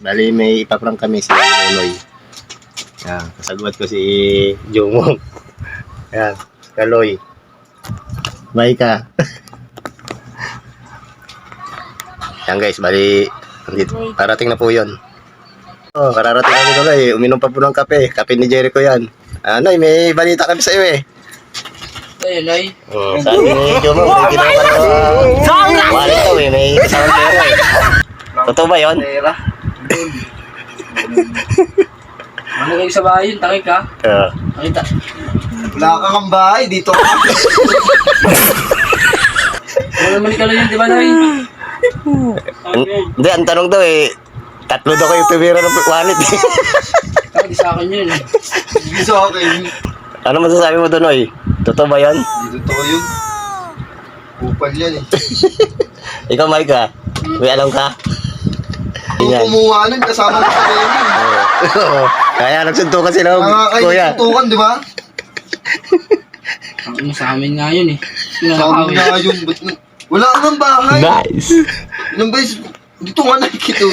Bali, may ipaprank kami si Nonoy. Yan, kasaguat ko si Jomong. Yan, Kaloy. Maika. Yan guys, bali, parating na po yun. Oh, kararating kami Nonoy. Uminom pa po ng kape. Kape ni Jericho yan. Noy, may balita kami sa iyo eh. Ayun, Noy. Sabi ni Jomong, may ginawa ka na wallet daw eh. May kasawang pera eh. Totoo ba yun? Ano kayo sa bahay yun? Takik ka? Nakita. Wala kang ang bahay, dito ka. Wala naman ka lang yun, di ba, Noy? Hindi, ang tanong daw eh, tatlo daw kayo tumira ng wallet eh. Hindi sa akin yun. Hindi sa akin. Ano masasabi mo doon, Noy? Totoo ba yan? Hindi totoo yun. Kupal yan eh. Ikaw, Maika, may alam ka? Kung kumuha nun, kasama ko sa ganyan. Kaya nagsuntukan sila, kuya. Nakakaituntukan, di ba? Ang sa amin nga yun eh. Sa amin nga yun. Wala kang bahay. Nice. Ilang beses, dito nga nakikita.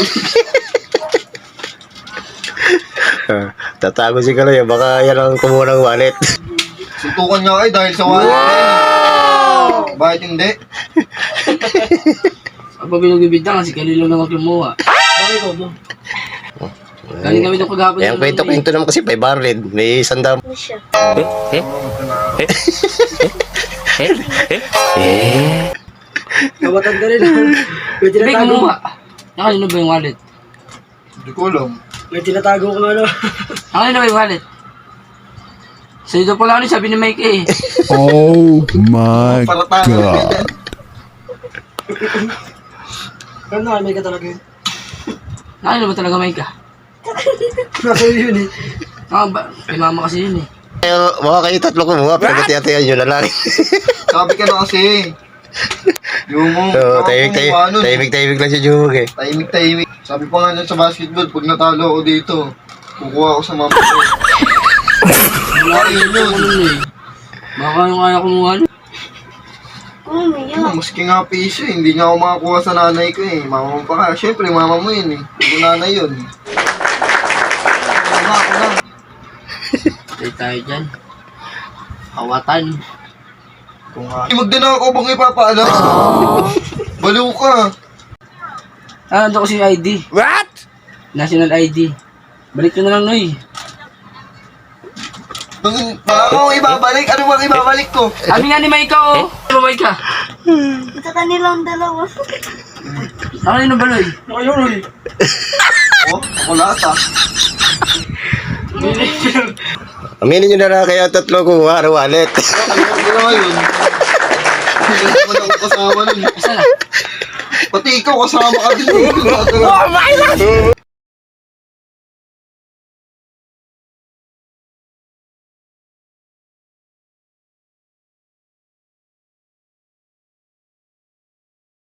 Tatago si Kaloy, baka yan ang kumuha ng wallet. Suntukan nga kayo dahil sa wallet. Wow! Bakit hindi? Kapag pinagbibigyan kasi kanilo naman kumuha. Bakit ko doon? Galing kami doon kagapon. Yung kwento naman kasi 500, may sandam. Kabatan ka rin. May tinatago kumuha. Nakalino ba yung wallet? Hindi ko alam. May tinatago ko ano. Nakalino ba yung wallet? Sa ito pala ano sabi ni Mike eh. Oh my God. Ano may ka talaga yun? Nakalino ba talaga Mike ka? Nasa yun eh. Kay mama kasi yun eh. Baka kayo tatlo kumuha, pero hati-hatihan nyo na lang. Sabi ka na kasi. Yung mo. Tahimik lang si Jumog eh. Tahimik. Sabi pa nga dyan sa basketball, pag natalo ako dito, kukuha ako sa mama ko. Wala yun yun. Baka yung kaya kumuha nun. Maski nga piso eh, hindi nga ako makakuha sa nanay ko eh. Mama mo pa ka. Siyempre, mama mo yun eh. Hindi ko nanay yun. Ako na. Stay tayo dyan. Hawatan. Kung nga. Magdala ako bang ipapaalam? Baliw ka. Ando ko si ID. What? National ID. Balik ko na lang, Noy. Baka ako ibabalik. Ano bang ibabalik ko? Sabi nga ni Maika, oh. Ano ba, Maika? Sa kanilang dalawa. Nakalino ba, Noy? Nakalino, Noy. Oh, ako lahat ah. Aminin nyo na lang kaya tatlo kumuha ng wallet. Ano na ngayon? Hindi naman ako kasama nun. Isa na. Pati ikaw kasama ka din. Oh my God!